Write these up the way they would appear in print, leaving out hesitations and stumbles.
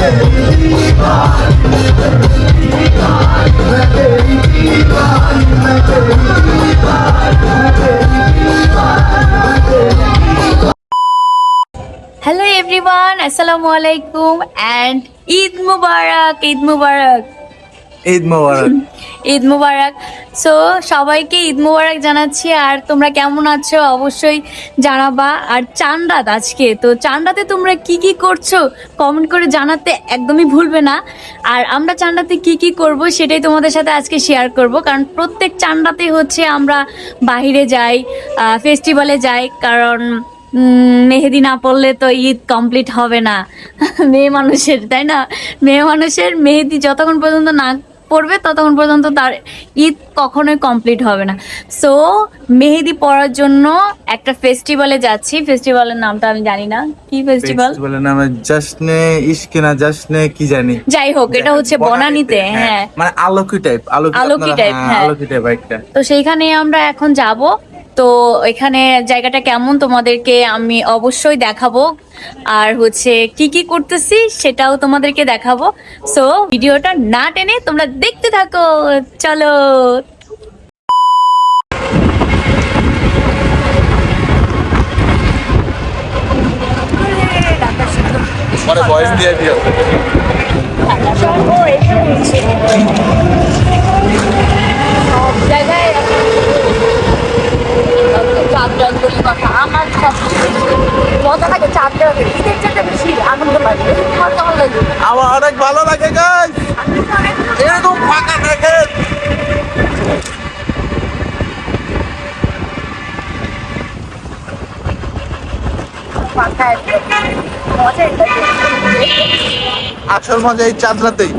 Hello everyone, Assalamualaikum and Eid Mubarak, Eid Mubarak. Eid Mubarak. Eid Mubarak. So সবাইকে ঈদ মুবারক জানাচ্ছি। আর তোমরা কেমন আছো অবশ্যই জানাবা। আর চান রাত আজকে, তো চান রাতে তোমরা কি কি করছো কমেন্ট করে জানাতে একদমই ভুলবে না। আর আমরা চান রাতে কি কি করব সেটাই তোমাদের সাথে আজকে শেয়ার করব, কারণ প্রত্যেক চান রাতে হচ্ছে আমরা বাহিরে যাই, ফেস্টিভ্যালে যাই, কারণ মেহেদি না পড়লে তো ঈদ কমপ্লিট হবে না। মেয়ে মানুষের, তাই না? মেয়ে মানুষের মেহেদি যতক্ষণ পর্যন্ত না পড়বে ততক্ষণ পর্যন্ত তার ঈদ কখনোই কমপ্লিট হবে না। সো মেহেদি পড়ার জন্য একটা ফেস্টিভ্যালে যাচ্ছি। ফেস্টিভ্যালের নামটা আমি জানি না, কি ফেস্টিভ্যাল বলে নাম, জশ্নে ইশকে না জশ্নে কি জানি, যাই হোক, এটা হচ্ছে বনানীতে। হ্যাঁ, মানে আলোকি টাইপ, আলোকি টাইপ, হ্যাঁ আলোকি টাইপ একটা। তো সেইখানে আমরা এখন যাব। তো এখানে জায়গাটা কেমন তোমাদেরকে আমি অবশ্যই দেখাবো, আর হচ্ছে কি কি করতেছি সেটাও তোমাদেরকে দেখাবো। সো ভিডিওটা না টেনে তোমরা দেখতে থাকো, চলো। ভয়েস দিয়ে দিও। সব জায়গায় চাঁদজঙ্গলি কথা আমার সব মজা লাগে। চাঁদজঙ্গলি ঈদের চাঁদে বেশি আনন্দ লাগে, কেমন লাগে? আমার অনেক ভালো লাগে গাইস, এরকম ফাঁকা দেখেন। আসল মজা এই চাঁদ রাতেই।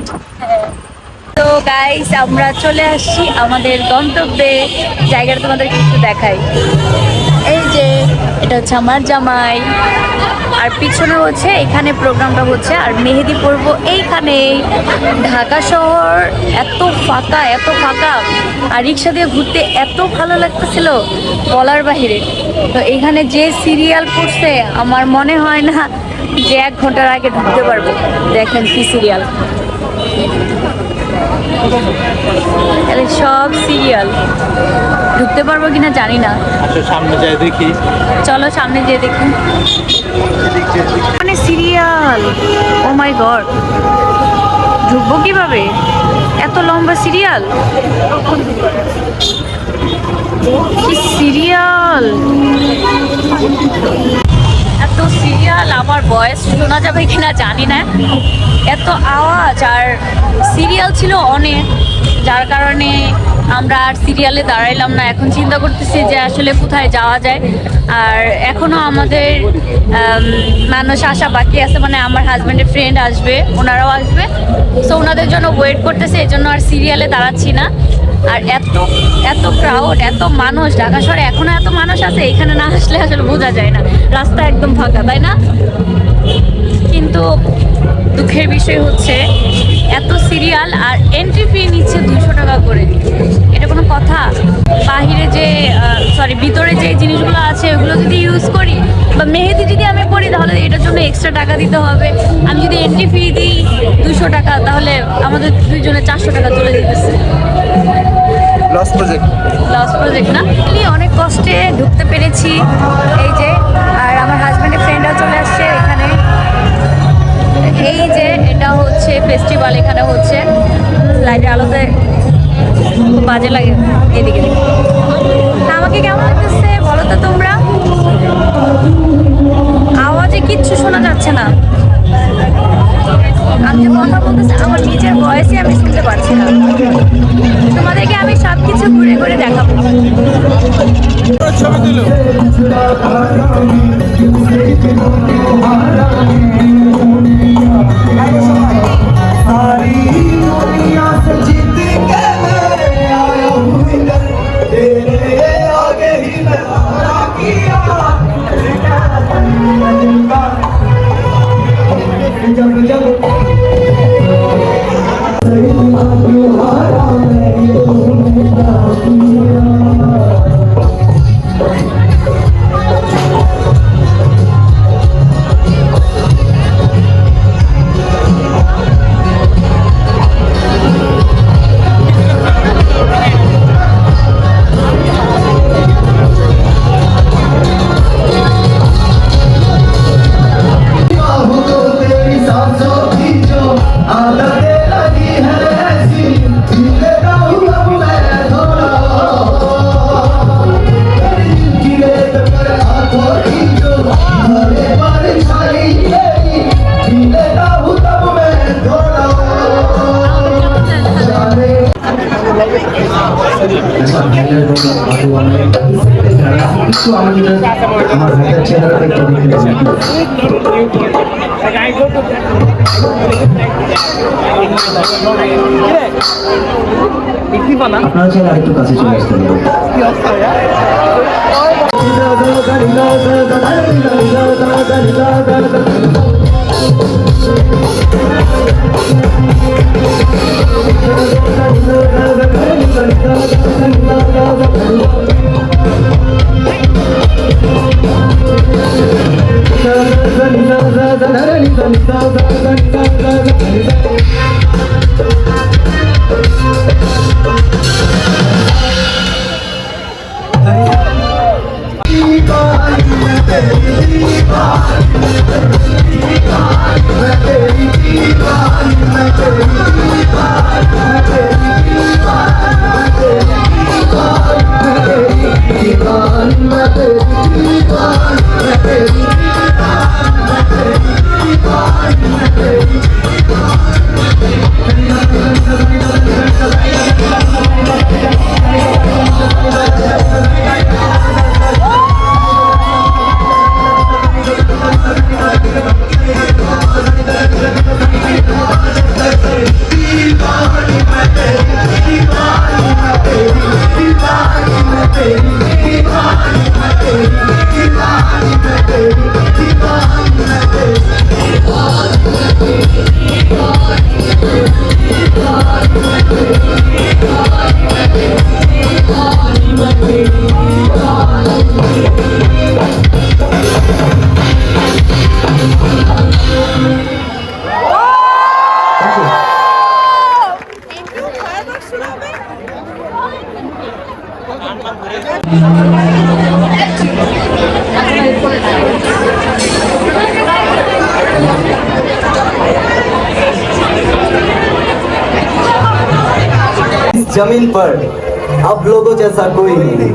তো গাইস, আমরা চলে আসছি আমাদের গন্তব্যে। জায়গাটা তোমাদেরকে একটু দেখাই। এই যে এটা হচ্ছে আমার জামাই, আর পিছনে হচ্ছে এখানে প্রোগ্রামটা হচ্ছে, আর মেহেদি পরবো এইখানে। ঢাকা শহর এত ফাঁকা, এত ফাঁকা, আর রিক্সা দিয়ে ঘুরতে এত ভালো লাগতেছিল বলার বাহিরে। তো এখানে যে সিরিয়াল পড়ছে আমার মনে হয় না যে 1 ঘন্টার আগে ঢুকতে পারবো। দেখেন কি সিরিয়াল, সব সিরিয়াল। ঢুকতে পারবো কিনা জানি না। সামনে যাই দেখি, চলো সামনে যেয়ে দেখি। মানে সিরিয়াল, ও মাই গড, ঢুকবো কিভাবে? এত লম্বা সিরিয়াল, কি সিরিয়াল, এত সিরিয়াল। আমার ভয়েস শোনা যাবে কিনা জানি না, এত আওয়াজ। আর সিরিয়াল ছিল অনেক, যার কারণে আমরা আর সিরিয়ালে দাঁড়াইলাম না। এখন চিন্তা করতেছি যে আসলে কোথায় যাওয়া যায়। আর এখনও আমাদের মানুষ আসা বাকি আছে, মানে আমার হাজব্যান্ডের ফ্রেন্ড আসবে, ওনারাও আসবে। সো ওনাদের জন্য ওয়েট করতেছে, এই জন্য আর সিরিয়ালে দাঁড়াচ্ছি না। আর এত এত ক্রাউড, এত মানুষ, ঢাকা শহরে এখনো এত মানুষ আছে, এখানে না আসলে আসলে বোঝা যায় না। রাস্তা একদম ফাঁকা, তাই না? কিন্তু দুঃখের বিষয় হচ্ছে এত সিরিয়াল, আর এন্ট্রি ফি নিচ্ছে 200 টাকা করে। এটা কোনো কথা? বাহিরে যে ভিতরে যে জিনিসগুলো আছে ওগুলো যদি ইউজ করি বা মেহেদি যদি আমি পড়ি, তাহলে এটার জন্য এক্সট্রা টাকা দিতে হবে। আমি যদি এন্ট্রি ফি দিই 200 টাকা, তাহলে আমাদের দুইজনে 400 টাকা চলে যেতেছে। লস প্রজেক্ট না? অনেক কষ্টে ঢুকতে পেরেছি। এই যে, আর আমার হাজব্যান্ডের ফ্রেন্ডরা চলে আসছে এখানে। এই যে এটা হচ্ছে ফেস্টিভ্যাল, এখানে হচ্ছে লাইটের আলোতে খুব বাজে লাগে। এদিকে আমাকে কেমন লাগতেছে বলো তো তোমরা? আওয়াজে কিচ্ছু শোনা যাচ্ছে না। আমি যে কথা বলতেছি আমার নিজের ভয়েসে আমি শুনতে পারছি না। তোমাদেরকে আমি সব কিছু ঘুরে ঘুরে দেখাবো। ছবি তুলো। सांसों की जो आदतें लगी है ऐसी जी लेता हूँ अब मैं थोड़ा की रेत पर आंखों की जो हरे पर छाई मेरी जी लेता हूँ तब मैं थोड़ा जाने ऐसा मेरे को बाबू हमें इसको আমাদের আমার হাতের চেহারাটা একটু দেখে আপনারা চাইলে আরেকটু কাছে চলে আসতে जमीन पर अब लोगों जैसा कोई नहीं।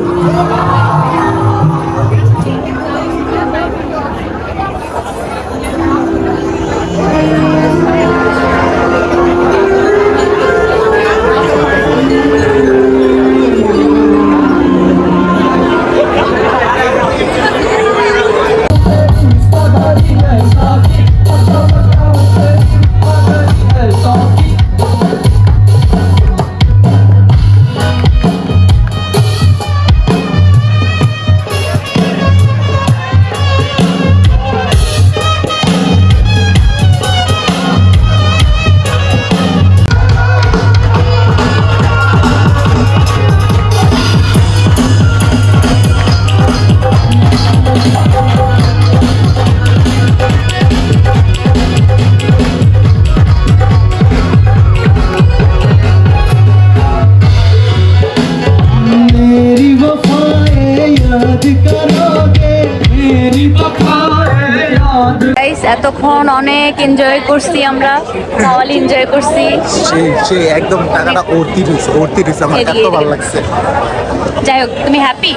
গাইস এতক্ষণ অনেক এনজয় করছি আমরা, মাওয়ালি এনজয় করছি। সেই একদম টাকাটা অর্থি দিছে আমার এত ভালো লাগছে। যাই হোক, তুমি হ্যাপি?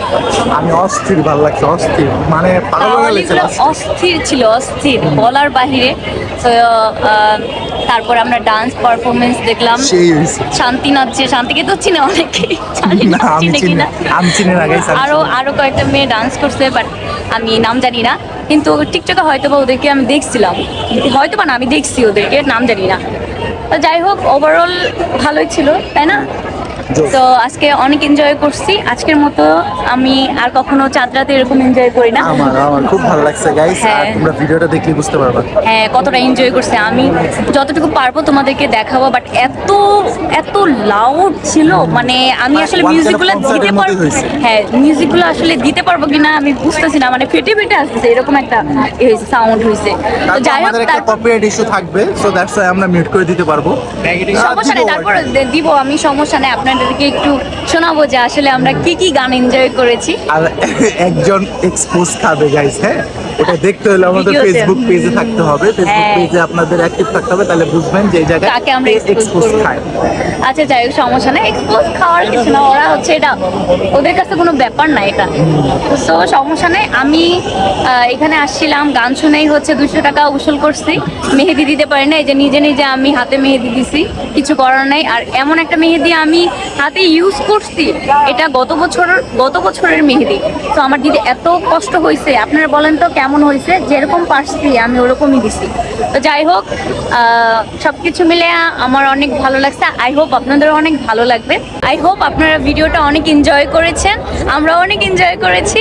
আমি অস্থির ভালো লাগছে, অস্থির মানে পাগল হয়ে গেছে। অস্থির ছিল, অস্থির বলার বাহিরে। তো তারপর আমরা ডান্স পারফরমেন্স দেখলাম, সেই হইছে। শান্তি নাচছে, শান্তিকে তো চিনে অনেকে, না আমি চিনি না, আমি চিনি না গাইস। আরো কয়েকটা মেয়ে ডান্স করছে, বাট আমি নাম জানি না। কিন্তু টিকটকে হয়তো বা ওদেরকে আমি দেখছিলাম, হয়তো বা না আমি দেখছি ওদেরকে, নাম জানি না। তো যাই হোক, ওভারঅল ভালোই ছিল, তাই না? তো আজকে অনেক এনজয় করছি। আজকের মতো আমি আর কখনো চাঁদ রাতে এরকম এনজয় করি না। আমার খুব ভালো লাগছে গাইস। আর তোমরা ভিডিওটা দেখলে বুঝতে পারবে হ্যাঁ কতটা এনজয় করছি। আমি যতটুকু পারবো তোমাদেরকে দেখাবো, বাট এত লাউড ছিল, মানে আমি আসলে মিউজিকগুলো দিতে পারবো, হ্যাঁ মিউজিকগুলো আসলে দিতে পারবো কিনা আমি বুঝতেছি না, মানে ফেটে আসছে এরকম একটা হয়েছে, সাউন্ড হয়েছে। তো যাই হোক, একটা কপিরাইট ইস্যু থাকবে, সো দ্যাটস ওয়াই আমরা মিউট করে দিতে পারবো। সমস্যা নেই, তারপর দিব আমি, সমস্যা নেই। আপনাদেরকে একটু শোনাবো যে আসলে আমরা কি গান এনজয় করেছি। আর একজন এক্সপোজ খাবে গাইস, হ্যাঁ ওটা দেখতে হলে আমাদের ভিডিওতে। ফেসবুক পেজে থাকতে হবে, ফেসবুক হ্যাঁ। পেজে আপনাদের অ্যাক্টিভ থাকতে হবে, তাহলে বুঝবেন যে এই জায়গায় কাকে আমরা expose এক্সপোজ করবো। খায়। আচ্ছা যাই হোক, সমস্যা নেই, এক্সপোজ খাওয়ার কিছু না, ওরা হচ্ছে এটা ওদের কাছে কোনো ব্যাপার না এটা। তো সমস্যা নেই, আমি এখানে আসছিলাম গান শুনেই হচ্ছে 200 টাকা উসুল করছি, মেহেদি দিতে পারি না, এই যে নিজে নিজে আমি হাতে মেহেদি দিছি, কিছু করার নাই। আর এমন একটা মেহেদি আমি হাতে ইউজ করছি, এটা গত বছরের মেহেদি। তো আমার দিদি এত কষ্ট হয়েছে, আপনারা বলেন তো কেমন হয়েছে, যেরকম পারছি আমি ওরকমই দিছি। তো যাই হোক, সব কিছু মিলে আমার অনেক ভালো লাগছে, আই হোপ আপনাদেরও অনেক ভালো লাগবে। আই হোপ আপনারা ভিডিওটা অনেক এনজয় করেছেন, আমরাও অনেক এনজয় করেছি।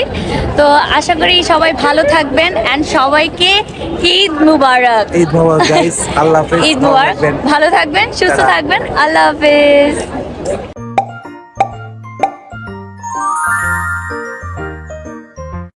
তো আশা করি সবাই ভালো থাকবেন অ্যান্ড সবাইকে ঈদ মুবারক। ঈদ মোবারক গাইস, আল্লাহ হাফেজ, ঈদ ভালো মুবারক, থাকবেন। ভালো থাকবেন, সুস্থ টাটা। থাকবেন, আল্লাহ হাফেজ।